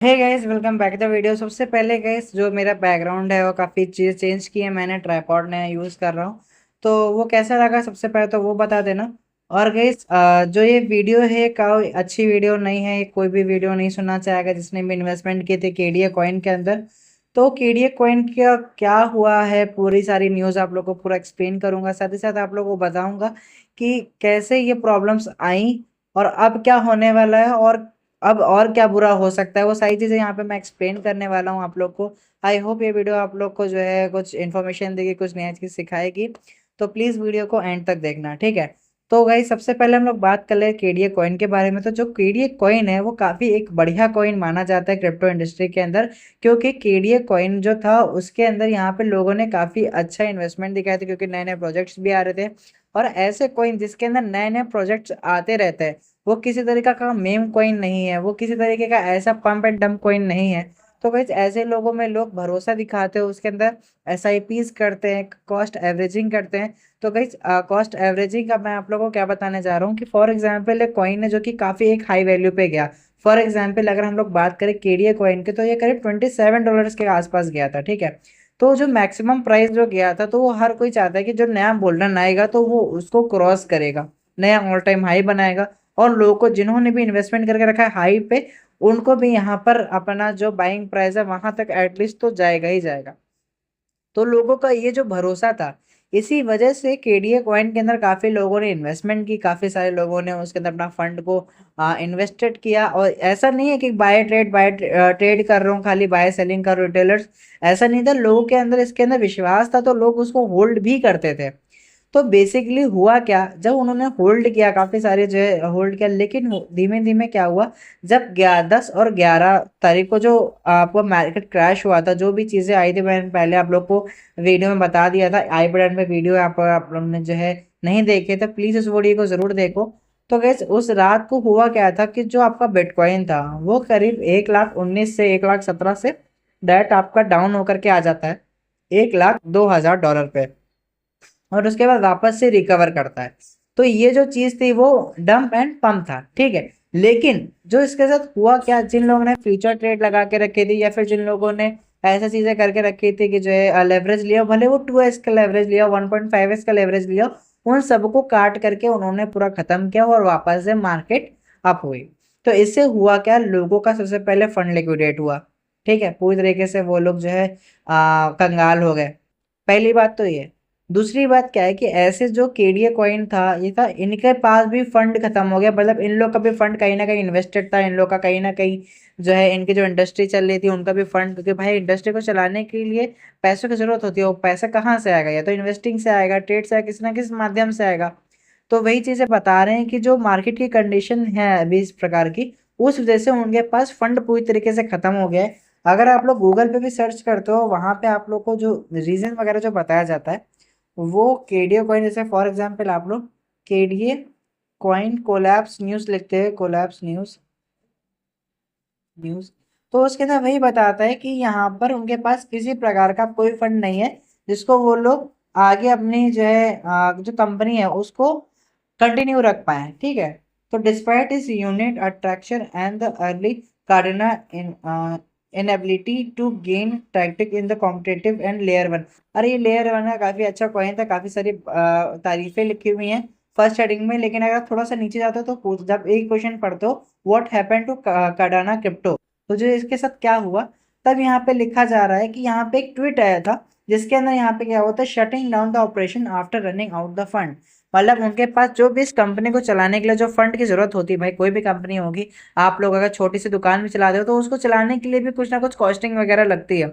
Hey guys, welcome back the video. सबसे पहले guys, जो मेरा बैकग्राउंड है वो काफ़ी चीज़ चेंज की है मैंने। ट्राइपॉड नया यूज़ कर रहा हूँ, तो वो कैसा लगा सबसे पहले तो वो बता देना। और गाइस, जो ये वीडियो है कोई अच्छी वीडियो नहीं है, कोई भी वीडियो नहीं सुनना चाहेगा जिसने भी इन्वेस्टमेंट किए थे केडीए कॉइन के अंदर। तो केडीए कॉइन का क्या हुआ है, पूरी सारी न्यूज़ आप लोग को पूरा एक्सप्लेन करूंगा। साथ ही साथ आप लोग को बताऊंगा कि कैसे ये प्रॉब्लम्स आई और अब क्या होने वाला है, और अब और क्या बुरा हो सकता है। वो सारी चीज़ें यहाँ पे मैं एक्सप्लेन करने वाला हूँ आप लोग को। आई होप ये वीडियो आप लोग को जो है कुछ इन्फॉर्मेशन देगी, कुछ नया चीज़ सिखाएगी। तो प्लीज़ वीडियो को एंड तक देखना, ठीक है। तो गाइस, सबसे पहले हम लोग बात कर ले केडीए कॉइन के बारे में। तो जो केडीए कॉइन है वो काफ़ी एक बढ़िया कॉइन माना जाता है क्रिप्टो इंडस्ट्री के अंदर, क्योंकि केडीए कॉइन जो था उसके अंदर यहाँ पे लोगों ने काफ़ी अच्छा इन्वेस्टमेंट दिखाए थे, क्योंकि नए नए प्रोजेक्ट्स भी आ रहे थे। और ऐसे कॉइन जिसके अंदर नए नए प्रोजेक्ट्स आते रहते हैं, वो किसी तरीका का मेम कॉइन नहीं है, वो किसी तरीके का ऐसा पंप एंड डंप कॉइन नहीं है। तो गाइस, ऐसे लोगों में लोग भरोसा दिखाते हैं, उसके अंदर एसआईपीज करते हैं, कॉस्ट एवरेजिंग करते हैं। तो गाइस, कॉस्ट एवरेजिंग का मैं आप लोगों को क्या बताने जा रहा हूँ कि फॉर एग्जांपल एक कॉइन है जो कि काफ़ी एक हाई वैल्यू पे गया। फॉर एग्जांपल अगर हम लोग बात करें केडीए कॉइन की, तो ये करीब $27 के आसपास गया था, ठीक है। तो जो मैक्सिमम प्राइस जो गया था, तो वो हर कोई चाहता है कि जो नया बुलरन आएगा तो वो उसको क्रॉस करेगा, नया ऑल टाइम हाई बनाएगा। और लोगों को जिन्होंने भी इन्वेस्टमेंट करके रखा है हाई पे, उनको भी यहाँ पर अपना जो बाइंग प्राइस है वहां तक एटलीस्ट तो जाएगा ही जाएगा। तो लोगों का ये जो भरोसा था, इसी वजह से केडीए कॉइन के अंदर काफी लोगों ने इन्वेस्टमेंट की, काफी सारे लोगों ने उसके अंदर अपना फंड को इन्वेस्टेड किया। और ऐसा नहीं है कि बाय ट्रेड कर रहा हूँ, खाली बाय सेलिंग कर रिटेलर्स, ऐसा नहीं था। लोगों के अंदर इसके अंदर विश्वास था, तो लोग उसको होल्ड भी करते थे। तो बेसिकली हुआ क्या, जब उन्होंने होल्ड किया, काफी सारे जो है होल्ड किया, लेकिन धीमे धीमे क्या हुआ, जब 10 और 11 तारीख को जो आपको मार्केट क्रैश हुआ था, जो भी चीजें आई थी मैंने पहले आप लोग को वीडियो में बता दिया था। आई बटन में वीडियो आप लोगों ने जो है नहीं देखे तो प्लीज उस वीडियो को जरूर देखो। तो गैस, उस रात को हुआ क्या था कि जो आपका बिटकॉइन था वो करीब 1,19,000 से 1,17,000 से डायरेक्ट आपका डाउन होकर के आ जाता है $1,02,000 पे, और उसके बाद वापस से रिकवर करता है। तो ये जो चीज थी वो डंप एंड पंप था, ठीक है। लेकिन जो इसके साथ हुआ क्या, जिन लोगों ने फ्यूचर ट्रेड लगा के रखी थी, या फिर जिन लोगों ने ऐसा चीजें करके रखी थी कि जो है लेवरेज लिया, भले वो 2x का लेवरेज लिया, 1.5x का लेवरेज लिया, उन सबको काट करके उन्होंने पूरा खत्म किया और वापस से मार्केट अप हुई। तो इससे हुआ क्या, लोगों का सबसे पहले फंड लिक्विडेट हुआ, ठीक है। पूरी तरीके से वो लोग जो है कंगाल हो गए। पहली बात तो ये। दूसरी बात क्या है कि ऐसे जो केडीए कॉइन था, ये था, इनके पास भी फंड खत्म हो गया। मतलब इन लोग का भी फंड कहीं ना कहीं इन्वेस्टेड था, इन लोग का कहीं ना कहीं जो है इनकी जो इंडस्ट्री चल रही थी उनका भी फंड, क्योंकि भाई इंडस्ट्री को चलाने के लिए पैसों की जरूरत होती है। वो पैसा कहाँ से आएगा, या तो इन्वेस्टिंग से आएगा, ट्रेड से आएगा, किसी ना किसी माध्यम से आएगा। तो वही चीजें बता रहे हैं कि जो मार्केट की कंडीशन है अभी इस प्रकार की, उस वजह से उनके पास फंड पूरी तरीके से खत्म हो गया है। अगर आप लोग गूगल पे भी सर्च करते हो, वहां पे आप लोग को जो रीजन वगैरह जो बताया जाता है, वो केडीए कॉइन, जैसे फॉर एग्जांपल आप लोग केडीए कॉइन कोलैप्स न्यूज लिखते हैं, कोलैप्स न्यूज न्यूज, तो उसके अंदर वही बताता है कि यहाँ पर उनके पास किसी प्रकार का कोई फंड नहीं है जिसको वो लोग आगे अपनी जो है जो कंपनी है उसको कंटिन्यू रख पाए, ठीक है। तो डिस्पाइट इस unit attraction and the early cardinal in inability to gain tactic in the competitive end layer one. अरे ये लेयर वन का काफी अच्छा कॉइन था, काफी सारी तारीफें लिखी हुई हैं फर्स्ट हेडिंग में। लेकिन अगर थोड़ा सा नीचे जाते हो तो जब एक क्वेश्चन पढ़ते हो, व्हाट हैपेंड टू कार्डाना क्रिप्टो, तो जो इसके साथ क्या हुआ, तब यहाँ पे लिखा जा रहा है कि यहाँ पे एक ट्वीट आया था जिसके अंदर यहाँ पे क्या होता है, shutting down the operation after running out the fund. मतलब उनके पास जो भी इस कंपनी को चलाने के लिए जो फंड की जरूरत होती है, भाई कोई भी कंपनी होगी, आप लोग अगर छोटी सी दुकान भी चलाते हो तो उसको चलाने के लिए भी कुछ ना कुछ कॉस्टिंग वगैरह लगती है।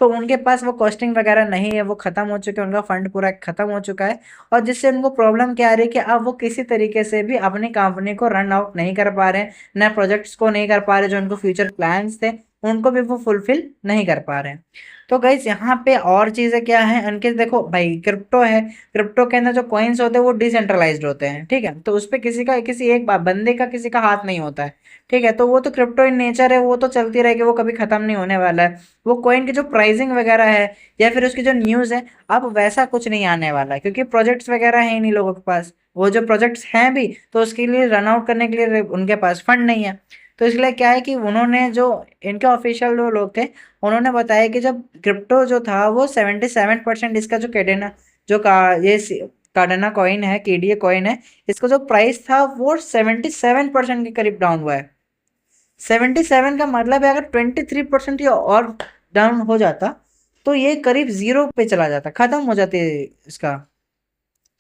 तो उनके पास वो कॉस्टिंग वगैरह नहीं है, वो खत्म हो चुके हैं, उनका फंड पूरा खत्म हो चुका है। और जिससे उनको प्रॉब्लम क्या आ रही है कि अब वो किसी तरीके से भी अपनी कंपनी को रन आउट नहीं कर पा रहे हैं, नए प्रोजेक्ट्स को नहीं कर पा रहे, जो उनको फ्यूचर प्लान्स थे उनको भी वो फुलफिल नहीं कर पा रहे हैं। तो गाइस, यहाँ पे और चीजें क्या है उनके, देखो भाई क्रिप्टो है, क्रिप्टो के अंदर जो कॉइन्स होते हैं वो डिसेंट्रलाइज्ड होते हैं, ठीक है। तो उस पर किसी का, किसी एक बंदे का, किसी का हाथ नहीं होता है, ठीक है। तो वो तो क्रिप्टो इन नेचर है, वो तो चलती रहेगी, वो कभी खत्म नहीं होने वाला है। वो कॉइन की जो प्राइसिंग वगैरह है, या फिर उसकी जो न्यूज़ है, अब वैसा कुछ नहीं आने वाला है, क्योंकि प्रोजेक्ट्स वगैरह है ही नहीं लोगों के पास। वो जो प्रोजेक्ट्स हैं भी, तो उसके लिए रन आउट करने के लिए उनके पास फंड नहीं है। तो इसलिए क्या है कि उन्होंने जो इनके ऑफिशियल जो लोग थे उन्होंने बताया कि जब क्रिप्टो जो था वो 77% इसका जो कैडेना जो का ये कार्डाना कॉइन है, केडीए कॉइन है, इसका जो प्राइस था वो 77% के करीब डाउन हुआ है। 77 का मतलब है अगर 23% या और डाउन हो जाता तो ये करीब जीरो पे चला जाता, खत्म हो जाते इसका।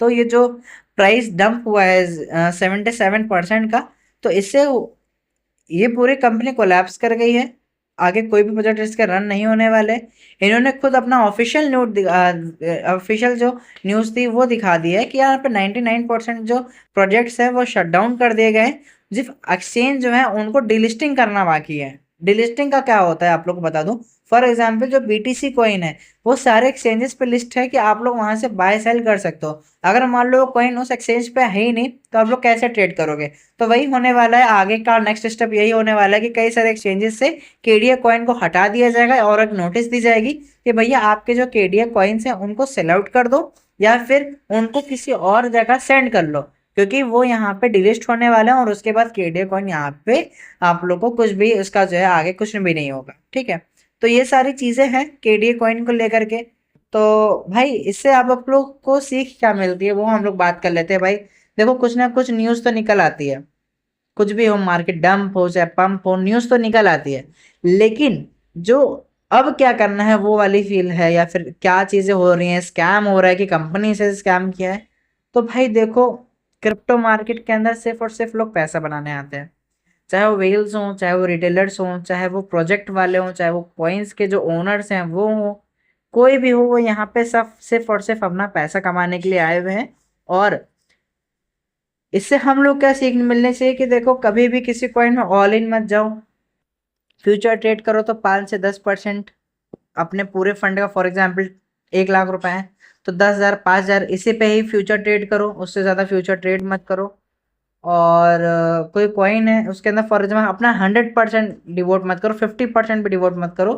तो ये जो प्राइस डंप हुआ है 77% का, तो इससे ये पूरी कंपनी कोलैप्स कर गई है। आगे कोई भी प्रोजेक्ट इसके रन नहीं होने वाले। इन्होंने खुद अपना ऑफिशियल ऑफिशियल जो न्यूज़ थी वो दिखा दी है कि यहाँ पे 99% जो प्रोजेक्ट्स है वो शट डाउन कर दिए गए। सिर्फ एक्सचेंज जो है उनको डिलिस्टिंग करना बाकी है। डिलिस्टिंग का क्या होता है आप लोग को बता दूं। फॉर एग्जाम्पल जो BTC कॉइन है वो सारे एक्सचेंजेस पे लिस्ट है कि आप लोग वहां से बाय सेल कर सकते हो। अगर मान लो कॉइन उस एक्सचेंज पे है ही नहीं तो आप लोग कैसे ट्रेड करोगे। तो वही होने वाला है, आगे का नेक्स्ट स्टेप यही होने वाला है कि कई सारे एक्सचेंजेस से केडीए कॉइन को हटा दिया जाएगा और एक नोटिस दी जाएगी कि भैया आपके जो केडीए कॉइन्स हैं उनको सेल आउट कर दो या फिर उनको किसी और जगह सेंड कर लो, क्योंकि वो यहाँ पे डिलिस्ट होने वाला है और उसके बाद केडीए कॉइन यहाँ पे आप लोग को कुछ भी उसका जो है आगे कुछ भी नहीं होगा। ठीक है, तो ये सारी चीजें हैं केडीए कॉइन को लेकर के। तो भाई इससे आप लोग को सीख क्या मिलती है वो हम लोग बात कर लेते हैं। भाई देखो कुछ ना कुछ न्यूज़ तो निकल आती है, कुछ भी हो, मार्केट डंप हो चाहे पंप हो, न्यूज़ तो निकल आती है। लेकिन जो अब क्या करना है वो वाली फील है या फिर क्या चीज़ें हो रही हैं, स्कैम हो रहा है कि कंपनी से स्कैम किया है। तो भाई देखो क्रिप्टो मार्केट के अंदर सिर्फ और सिर्फ लोग पैसा बनाने आते हैं, चाहे वो वेल्स हों, चाहे वो रिटेलर्स हों, चाहे वो प्रोजेक्ट वाले हों, चाहे वो कॉइन्स के जो ओनर्स हैं वो हों, कोई भी हो, वो यहाँ पे सब सिर्फ और सिर्फ अपना पैसा कमाने के लिए आए हुए हैं। और इससे हम लोग क्या सीख मिलने चाहिए कि देखो कभी भी किसी कॉइन में ऑल इन मत जाओ। फ्यूचर ट्रेड करो तो 5 से 10% अपने पूरे फंड का, फॉर एग्जाम्पल 1 लाख रुपए है तो 10,000 5,000 इसी पे ही फ्यूचर ट्रेड करो, उससे ज़्यादा फ्यूचर ट्रेड मत करो। और कोई कॉइन है उसके अंदर फॉर एग्जाम्पल अपना 100% डिवोट मत करो, 50% भी डिवोट मत करो।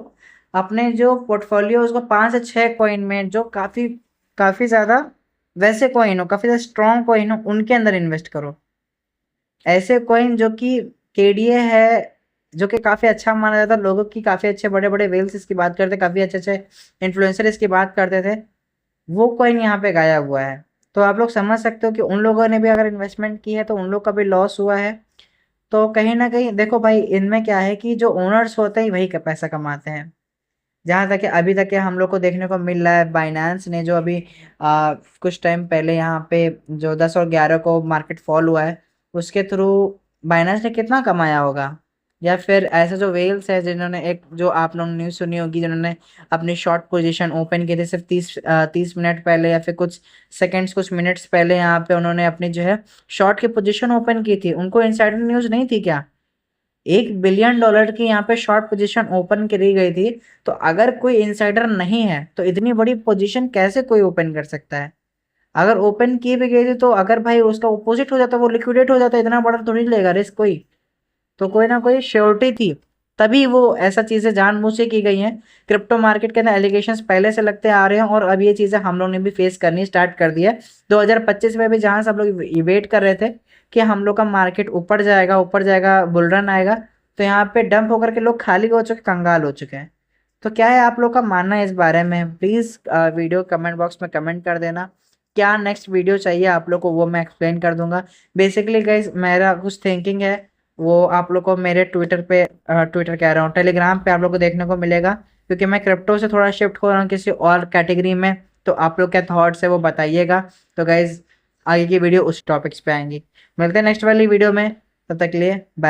अपने जो पोर्टफोलियो उसको 5 से 6 कॉइन में जो काफ़ी काफ़ी ज़्यादा वैसे कॉइन हो, काफ़ी ज़्यादा स्ट्रॉन्ग कॉइन हो, उनके अंदर इन्वेस्ट करो। ऐसे कॉइन जो कि केडीए है, जो कि काफ़ी अच्छा माना जाता है, लोगों की काफ़ी अच्छे बड़े बड़े वेल्स इसकी बात करते, काफ़ी अच्छे अच्छे इन्फ्लुएंसर इसकी बात करते थे, वो कॉइन यहाँ पे गाया हुआ है। तो आप लोग समझ सकते हो कि उन लोगों ने भी अगर इन्वेस्टमेंट की है तो उन लोग का भी लॉस हुआ है। तो कहीं ना कहीं देखो भाई इनमें क्या है कि जो ओनर्स होते हैं वही का पैसा कमाते हैं। जहाँ तक कि अभी तक के हम लोग को देखने को मिल रहा है, बाइनेंस ने जो अभी कुछ टाइम पहले यहाँ पे जो 10 और 11 को मार्केट फॉल हुआ है उसके थ्रू बाइनेंस ने कितना कमाया होगा। या फिर ऐसे जो वेल्स है जिन्होंने एक जो आप लोगों ने न्यूज़ सुनी होगी, जिन्होंने अपनी शॉर्ट पोजीशन ओपन की थी सिर्फ 30 मिनट पहले या फिर कुछ सेकंड्स कुछ मिनट्स पहले, यहाँ पे उन्होंने अपनी जो है शॉर्ट की पोजीशन ओपन की थी, उनको इनसाइडर न्यूज़ नहीं थी क्या। $1 बिलियन की यहाँ पे शॉर्ट पोजीशन ओपन करी गई थी। तो अगर कोई इनसाइडर नहीं है तो इतनी बड़ी पोजीशन कैसे कोई ओपन कर सकता है। अगर ओपन की भी गई थी तो अगर भाई उसका अपोजिट हो जाता, वो लिक्विडेट हो जाता, इतना बड़ा थोड़ी लेगा रिस्क कोई। तो कोई ना कोई श्योरिटी थी, तभी वो ऐसा चीज़ें जानबूझ से की गई हैं। क्रिप्टो मार्केट के अंदर एलिगेशंस पहले से लगते आ रहे हैं और अब ये चीज़ें हम लोग ने भी फेस करनी स्टार्ट कर दी है। 2025 में भी जहाँ से हम लोग वेट कर रहे थे कि हम लोग का मार्केट ऊपर जाएगा, बुल रन आएगा, तो यहाँ पे डंप होकर के लोग खाली हो चुके, कंगाल हो चुके हैं। तो क्या है आप लोग का मानना है इस बारे में, प्लीज़ वीडियो कमेंट बॉक्स में कमेंट कर देना। क्या नेक्स्ट वीडियो चाहिए आप लोग को वो मैं एक्सप्लेन कर दूंगा। बेसिकली गाइज मेरा कुछ थिंकिंग है वो आप लोग को मेरे ट्विटर कह रहा हूँ, टेलीग्राम पे आप लोग को देखने को मिलेगा, क्योंकि मैं क्रिप्टो से थोड़ा शिफ्ट हो रहा हूँ किसी और कैटेगरी में। तो आप लोग क्या थॉट्स है वो बताइएगा। तो गाइज आगे की वीडियो उस टॉपिक्स पे आएंगी। मिलते हैं नेक्स्ट वाली वीडियो में, तब तक के लिए बाय।